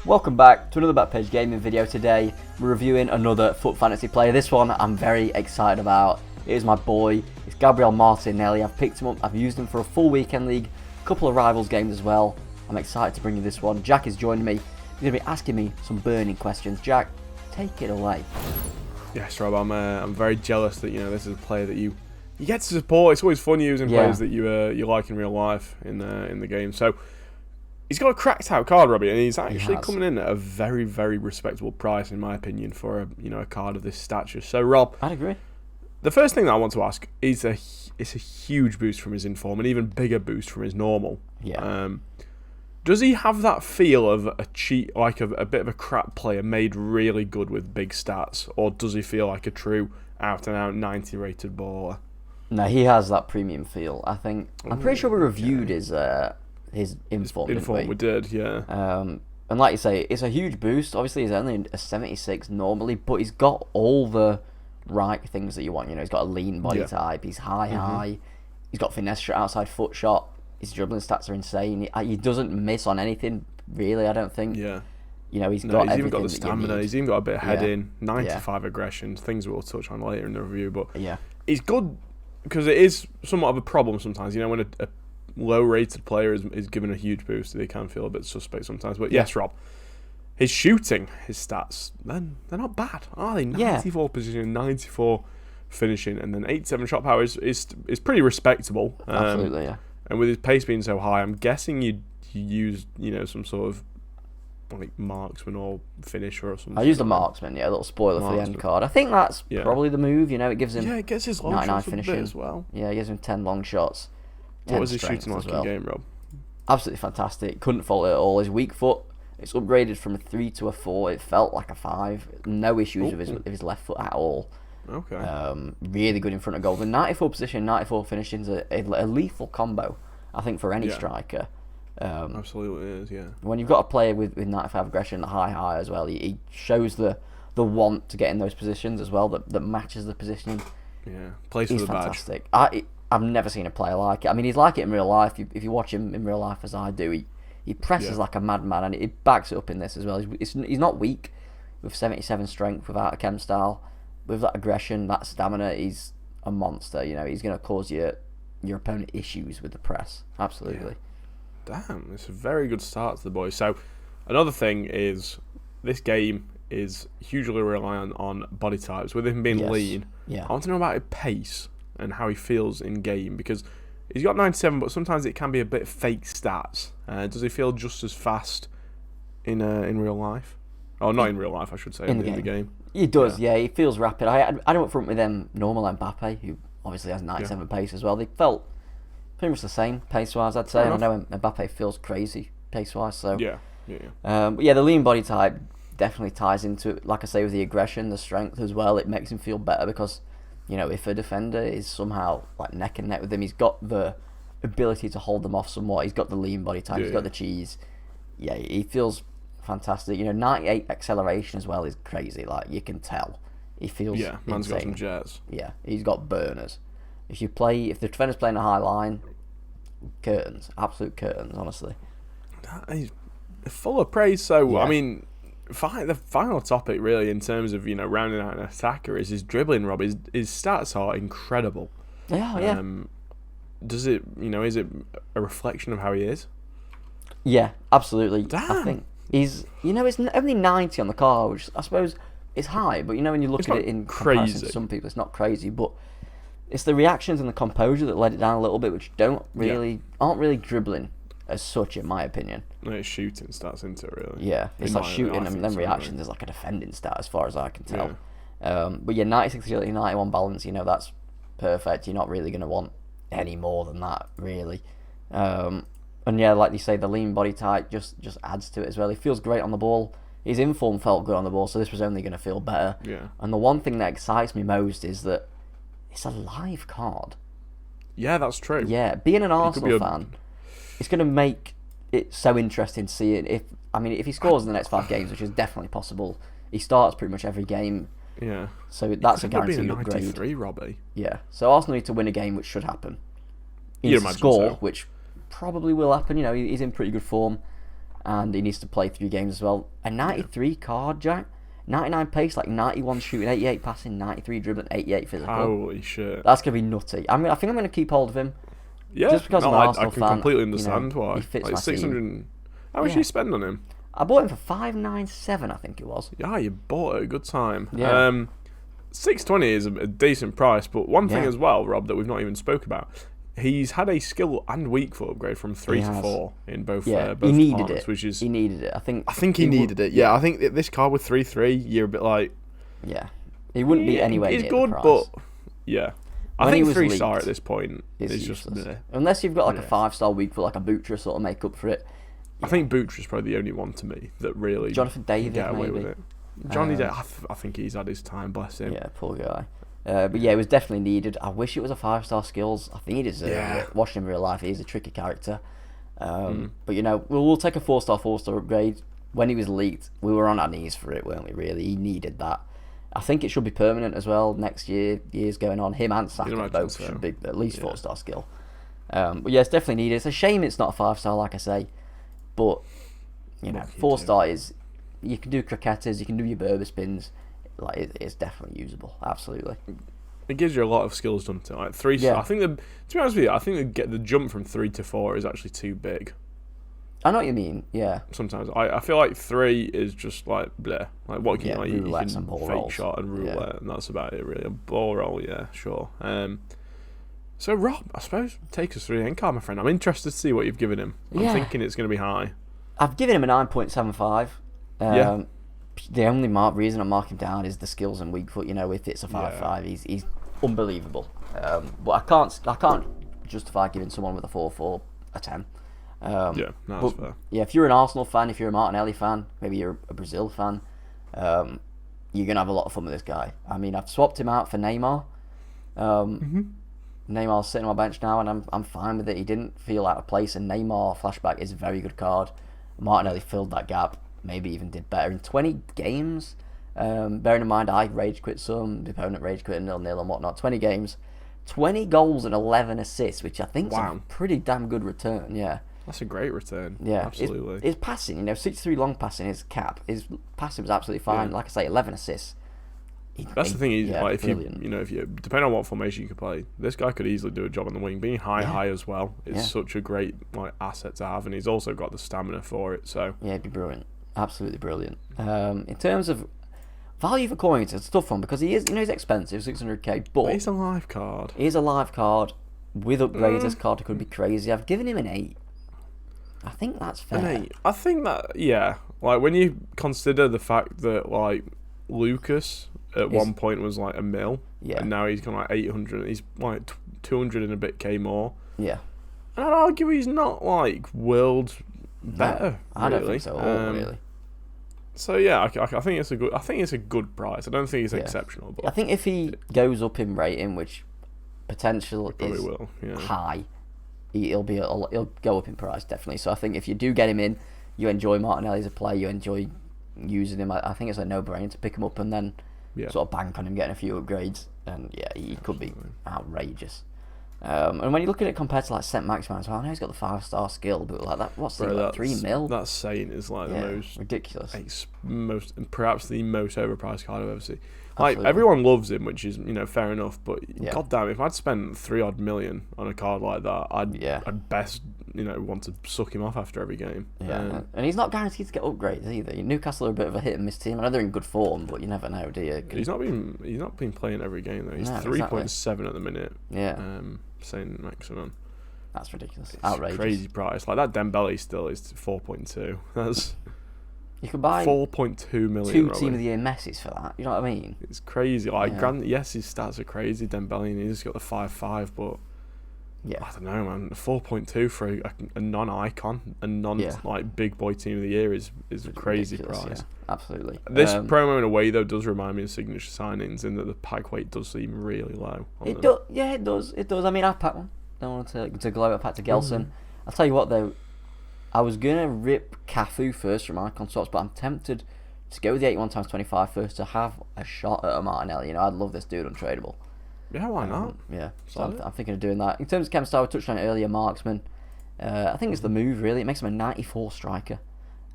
Welcome back to another Backpage Gaming video. Today we're reviewing another FUT Fantasy player. This one I'm very excited about. It is my boy, it's Gabriel Martinelli. I've picked him up, I've used him for a full weekend league, a couple of rivals games as well. I'm excited to bring you this one. Jack is joining me. He's going to be asking me some burning questions. Jack, take it away. Yes, Rob, I'm very jealous that this is a player that you get to support. It's always fun using players that you like in real life in the game. So he's got a cracked out card, Robbie, and he's actually coming in at a very, very respectable price, in my opinion, for a card of this stature. So, Rob, I'd agree. The first thing that I want to ask is it's a huge boost from his inform, an even bigger boost from his normal. Yeah. Does he have that feel of a cheat, like a bit of a crap player made really good with big stats, or does he feel like a true out and out 90 rated baller? No, he has that premium feel. I think I'm pretty sure we reviewed his inform. Inform, we did, yeah. And like you say, it's a huge boost. Obviously, he's only a 76 normally, but he's got all the right things that you want. He's got a lean body type. He's high. He's got finesse shot, outside foot shot. His dribbling stats are insane. He doesn't miss on anything, really, I don't think. Yeah. He's got even got the stamina. He's even got a bit of heading, 95 Yeah. aggression, things we'll touch on later in the review. But yeah, he's good because it is somewhat of a problem sometimes. When a low-rated player is given a huge boost, they can feel a bit suspect sometimes. But yes, Rob, his shooting, his stats, they're not bad, are they? 94 position, 94 finishing, and then 87 shot power is pretty respectable. Absolutely, yeah. And with his pace being so high, I'm guessing you use some sort of like marksman or finisher or something. I used the marksman, a little spoiler for the end card. I think that's probably the move. It gives him it gets his long 99 shots finishing as well. Yeah, it gives him 10 long shots. What was his shooting like in game, Rob? Absolutely fantastic. Couldn't fault it at all. His weak foot, it's upgraded from a 3 to a 4. It felt like a 5. No issues with his left foot at all. Okay. Really good in front of goal. The 94 position, 94 finishing is a lethal combo, I think, for any striker. Absolutely is, yeah. When you've got a player with 95 aggression, the high as well, he shows the want to get in those positions as well, that matches the positioning. Yeah, plays for the fantastic. I've never seen a player like it. I mean, he's like it in real life. If you watch him in real life, as I do, he presses like a madman, and he backs it up in this as well. He's not weak with 77 strength, without a chem style, with that aggression, that stamina. He's a monster. He's going to cause your opponent issues with the press. Absolutely. Yeah. Damn, it's a very good start to the boys. So another thing is this game is hugely reliant on body types. With him being lean, I want to know about his pace and how he feels in game, because he's got 97, but sometimes it can be a bit fake stats. Does he feel just as fast in real life? Oh, not in real life, I should say, in the game. He does, yeah. He feels rapid. I don't up front with them normal Mbappe, who obviously has 97 pace as well. They felt pretty much the same pace-wise, I'd say. And I know Mbappe feels crazy pace-wise. So but the lean body type definitely ties into it. Like I say, with the aggression, the strength as well, it makes him feel better because, if a defender is somehow like neck and neck with him, he's got the ability to hold them off somewhat. He's got the lean body type. He's got the cheese. Yeah, he feels fantastic. 98 acceleration as well is crazy. Like, you can tell. He feels man's insane. got some jets. Yeah, he's got burners. If the defender's playing a high line, curtains, absolute curtains, honestly. He's full of praise. So I mean, the final topic really in terms of rounding out an attacker is his dribbling. Rob, his stats are incredible. Yeah. Does it is it a reflection of how he is? Yeah, absolutely. Damn. I think he's it's only 90 on the card, which I suppose is high, but when you look at it in comparison to some people, it's not crazy, but it's the reactions and the composure that let it down a little bit, which aren't really dribbling as such, in my opinion. No, it's shooting stats into it, really. Yeah, it's like shooting, and then reactions is like a defending stat as far as I can tell. But 96 agility, 91 balance, that's perfect. You're not really going to want any more than that, really. And like you say, the lean body type just adds to it as well. He feels great on the ball. His inform felt good on the ball, so this was only going to feel better. Yeah. And the one thing that excites me most is that it's a live card. Yeah, that's true. Yeah, being an Arsenal fan, it's going to make it so interesting to see it. If he scores in the next 5 games, which is definitely possible, he starts pretty much every game. Yeah. So that's a guaranteed upgrade. 93, upgrade. Robbie. Yeah. So Arsenal need to win a game, which should happen. He needs to score, which probably will happen. He's in pretty good form. and he needs to play 3 games as well. A 93 card, Jack. 99 pace, like 91 shooting, 88 passing, 93 dribbling, 88 physical. Holy shit. That's going to be nutty. I think I'm going to keep hold of him. Yeah, just because I'm an Arsenal fan. I can completely understand why. He fits like my 600. team. How much did you spend on him? I bought him for 597, I think it was. Yeah, you bought it at a good time. Yeah. 620 is a decent price, but one thing as well, Rob, that we've not even spoke about. He's had a skill and weak foot upgrade from 3 to 4 in both. Yeah, both he needed departments, it. Which is he needed it. I think he needed it. Yeah, I think this card with 3/3, you're a bit like. Yeah, he wouldn't be anywhere near good, the price. but yeah, I think 3-star at this point is just unless you've got like a 5-star weak foot, like a Butcher sort of make up for it. I think Butcher's probably the only one to me that really Jonathan David get away maybe. with it. Johnny, I think he's had his time. Bless him. Yeah, poor guy. But yeah, it was definitely needed. I wish it was a 5-star skills. I think he deserved it. Watching him in real life, he's a tricky character. But we'll take a 4-star upgrade. When he was leaked, we were on our knees for it, weren't we? Really, he needed that. I think it should be permanent as well next year. Years going on, him and Saka both should be at least 4-star skill. But yeah, it's definitely needed. It's a shame it's not a 5-star, like I say. But 4-star is, you can do crocketters, you can do your Berber spins. Like it's definitely usable, absolutely. It gives you a lot of skills done to like 3-star. I think to be honest with you, I think the jump from 3 to 4 is actually too big. I know what you mean. Yeah. Sometimes I feel like 3 is just like bleh. Like what can you roulette can and ball fake rolls. shot and roulette, and that's about it really. A ball roll, yeah, sure. So Rob, I suppose take us through the end card, my friend. I'm interested to see what you've given him. I'm thinking it's going to be high. I've given him a 9.75. The only reason I'm marking down is the skills and weak foot. If it's a 5-5, he's unbelievable. But I can't justify giving someone with a 4-4 a 10. That's fair. Yeah, if you're an Arsenal fan, if you're a Martinelli fan, maybe you're a Brazil fan, you're gonna have a lot of fun with this guy. I mean, I've swapped him out for Neymar. Neymar's sitting on my bench now, and I'm fine with it. He didn't feel out of place, and Neymar flashback is a very good card. Martinelli filled that gap, maybe even did better in 20 games. Bearing in mind, I rage quit some, the opponent rage quit 0-0 and whatnot. 20 games, 20 goals and 11 assists, which I think is a pretty damn good return. Yeah. That's a great return. Yeah, absolutely. His passing, 63 long passing, his cap, his passing was absolutely fine. Like I say, 11 assists. That's the thing. If you depending on what formation you could play, this guy could easily do a job on the wing. Being high as well is such a great asset to have, and he's also got the stamina for it. So yeah, it'd be brilliant, absolutely brilliant. In terms of value for coins, it's a tough one because he's expensive, 600k, but he's a live card. He is a live card with upgrades. This card could be crazy. I've given him an 8. I think that's fair. An 8. I think that like when you consider the fact that like Lucas at one point was like $1 million, and now he's got like 800. He's like 200 and a bit K more. Yeah, and I'd argue he's not like world better. I don't think so. Really. So yeah, I think it's a good. I think it's a good price. I don't think it's exceptional. But I think if he goes up in rating, which potential is high, he'll go up in price definitely. So I think if you do get him in, you enjoy Martinelli as a player, you enjoy using him. I think it's a no-brainer to pick him up and then sort of bank on him getting a few upgrades. And he could be outrageous. And when you look at it compared to like St. Maximin as well, I know he's got the 5-star skill, but like that, what's the like 3 mil? That saying is like the most ridiculous, perhaps the most overpriced card I've ever seen. Like everyone loves him, which is fair enough. But goddamn, if I'd spent 3-odd million on a card like that, I'd best want to suck him off after every game. Yeah, and he's not guaranteed to get upgrades either. Newcastle are a bit of a hit and miss team. I know they're in good form, but you never know, do you? He's not been playing every game though. He's 3.7 at the minute. Yeah. Saying maximum. That's ridiculous. It's outrageous. A crazy price. Like that Dembele still is 4.2. That's you could buy 4.2 million. 2 Team of the Year Messis for that. You know what I mean? It's crazy. Like yes, his stats are crazy. Dembele, and he's got the 5.5, but I don't know, man. 4.2 for a non-icon, a like big boy Team of the Year is a crazy price. Yeah, absolutely. This promo in a way though does remind me of signature signings in that the pack weight does seem really low. It does. Yeah, it does. It does. I mean, I packed one. Don't want to glow. I packed a Gelson. I'll tell you what though. I was gonna rip Cafu first from icon swaps, but I'm tempted to go with the 81x25 first to have a shot at a Martinelli. I'd love this dude untradeable. Yeah, why not? So I'm thinking of doing that. In terms of chem style, we touched on it earlier, marksman. I think it's the move, really. It makes him a 94 striker.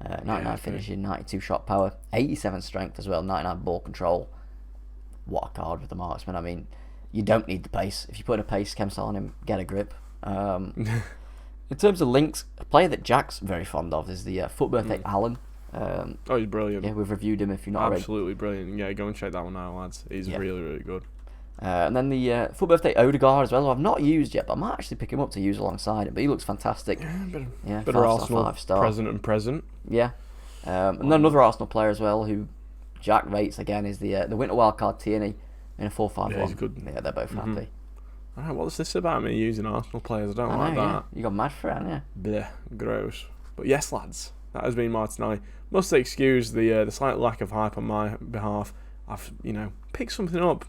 99 finishing, 92 shot power, 87 strength as well, 99 ball control. What a card with the marksman. I mean, you don't need the pace. If you put a pace chem cell on him, get a grip. In terms of links, a player that Jack's very fond of is the FUT Birthday Alan. He's brilliant. Yeah, we've reviewed him if you're not absolutely brilliant. Yeah, go and check that one out, lads. He's really, really good. And then the FUT Birthday Odegaard as well, who I've not used yet, but I might actually pick him up to use alongside him. But he looks fantastic. Bit of Arsenal 5-star. Present. Yeah. And then another Arsenal player as well, who Jack rates again, is the Winter Wildcard Tierney in a 4-5-1. Yeah, he's good. Yeah, they're both happy. I don't know, what's this about me using Arsenal players? I don't like that. Yeah. You got mad for it, haven't you? Blech, gross. But yes, lads, that has been Martinelli. Must excuse the slight lack of hype on my behalf. I've, picked something up,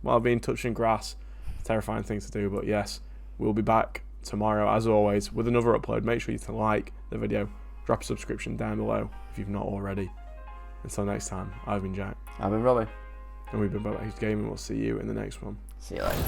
while being touching grass. Terrifying thing to do, but yes, we'll be back tomorrow, as always, with another upload. Make sure you like the video, drop a subscription down below if you've not already. Until next time, I've been Jack. I've been Robbie. And we've been Back Gaming. We'll see you in the next one. See you later.